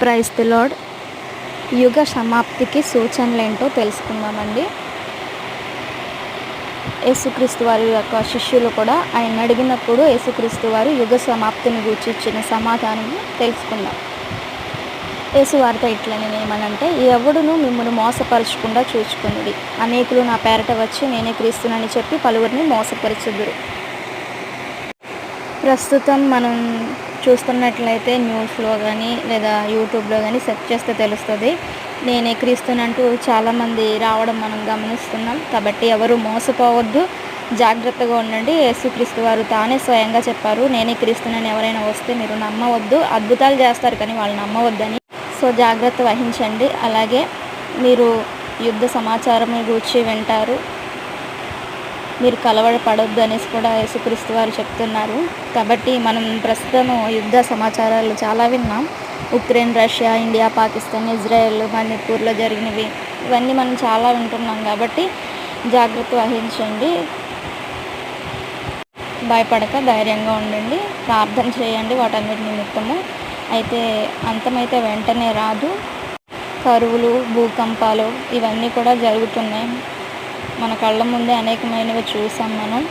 Praise the lord. యుగ సమాప్తికి సూచనలేంటో తెలుసుకుందామండి. యేసుక్రీస్తు వారి యొక్క శిష్యులు కూడా ఆయన అడిగినప్పుడు యేసుక్రీస్తు వారు యుగ సమాప్తిని గూర్చి ఇచ్చిన సమాధానం తెలుసుకుందాం. యేసు వారితో ఇట్లనేమనంటే, ఎవడును మిమ్మల్ని మోసపరచకుండా చూచుకొనుడి. అనేకులు నా పేరట వచ్చి నేనే క్రీస్తునని చెప్పి పలువురిని మోసపరచుదురు. ప్రస్తుతం మనం చూస్తున్నట్లయితే న్యూస్లో కానీ లేదా యూట్యూబ్లో కానీ సెర్చ్ చేస్తే తెలుస్తుంది. నేనే క్రీస్తునంటూ చాలామంది రావడం మనం గమనిస్తున్నాం. కాబట్టి ఎవరు మోసపోవద్దు, జాగ్రత్తగా ఉండండి. యేసుక్రీస్తు వారు తానే స్వయంగా చెప్పారు, నేనే క్రీస్తునని ఎవరైనా వస్తే మీరు నమ్మవద్దు. అద్భుతాలు చేస్తారు కానీ వాళ్ళు నమ్మవద్దని. సో జాగ్రత్త వహించండి. అలాగే మీరు యుద్ధ సమాచారం గూర్చి వింటారు, మీరు కలవరపడొద్దు అనేసి కూడా యేసుక్రీస్తు వారు చెప్తున్నారు. కాబట్టి మనం ప్రస్తుతం యుద్ధ సమాచారాలు చాలా విన్నాం. Ukraine, Russia, India, Pakistan, Israel, మణిపూర్లో జరిగినవి ఇవన్నీ మనం చాలా వింటున్నాం. కాబట్టి జాగ్రత్త వహించండి, భయపడక ధైర్యంగా ఉండండి, ప్రార్థన చేయండి వాటన్నిటి నిమిత్తము. అయితే అంతమైతే వెంటనే రాదు. కరువులు, భూకంపాలు ఇవన్నీ కూడా జరుగుతున్నాయి. మన కళ్ళ ముందే అనేకమైనవి చూసాం మనం.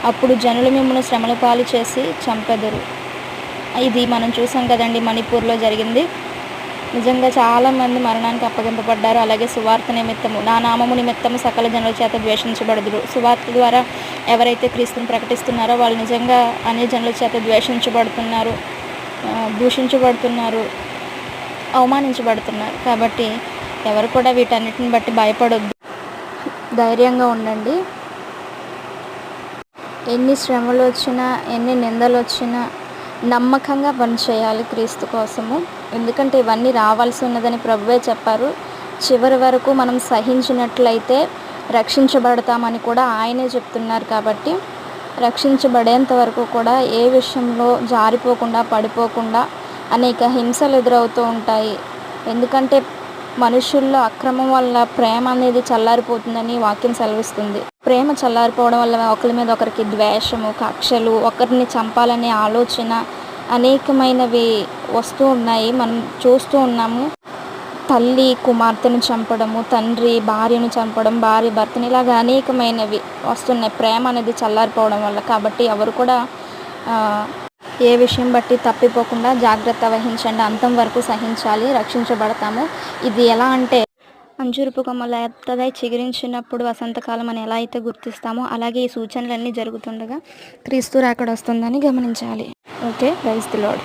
అప్పుడు జనులు మిమ్మల్ని శ్రమల పాలు చేసి చంపెదరు. ఇది మనం చూసాం కదండి, మణిపూర్లో జరిగింది. నిజంగా చాలామంది మరణానికి అప్పగింపబడ్డారు. అలాగే సువార్త నిమిత్తము, నా నామము నిమిత్తము సకల జనుల చేత ద్వేషించబడదురు. సువార్త ద్వారా ఎవరైతే క్రీస్తుని ప్రకటిస్తున్నారో వాళ్ళు నిజంగా అన్ని జనుల చేత ద్వేషించబడుతున్నారు, దూషించబడుతున్నారు, అవమానించబడుతున్నారు. కాబట్టి ఎవరు కూడా వీటన్నిటిని బట్టి భయపడొద్దు, ధైర్యంగా ఉండండి. ఎన్ని శ్రమలు వచ్చినా, ఎన్ని నిందలు వచ్చినా నమ్మకంగా పనిచేయాలి క్రీస్తు కోసము. ఎందుకంటే ఇవన్నీ రావాల్సి ఉన్నదని ప్రభువే చెప్పారు. చివరి వరకు మనం సహించినట్లయితే రక్షించబడతామని కూడా ఆయనే చెప్తున్నారు. కాబట్టి రక్షించబడేంత వరకు కూడా ఏ విషయంలో జారిపోకుండా, పడిపోకుండా అనేక హింసలు ఎదురవుతూ ఉంటాయి. ఎందుకంటే మనుషుల్లో అక్రమం వల్ల ప్రేమ అనేది చల్లారిపోతుందని వాక్యం సెలవిస్తుంది. ప్రేమ చల్లారిపోవడం వల్ల ఒకరి మీద ఒకరికి ద్వేషము, కక్షలు, ఒకరిని చంపాలనే ఆలోచన అనేకమైనవి వస్తూ ఉన్నాయి. మనం చూస్తూ ఉన్నాము. తల్లి కుమార్తెను చంపడము, తండ్రి భార్యను చంపడం, భార్య భర్తని, ఇలాగ అనేకమైనవి వస్తున్నాయి ప్రేమ అనేది చల్లారిపోవడం వల్ల. కాబట్టి ఎవరు కూడా ఏ విషయం బట్టి తప్పిపోకుండా జాగ్రత్త వహించండి. అంతం వరకు సహించాలి, రక్షించబడతాము. ఇది ఎలా అంటే, అంజూరపు కొమ్మ లేతదై చిగురించినప్పుడు వసంతకాలం అని ఎలా అయితే గుర్తిస్తామో, అలాగే ఈ సూచనలన్నీ జరుగుతుండగా క్రీస్తు రాకడ వస్తుందని గమనించాలి. Okay, praise the lord.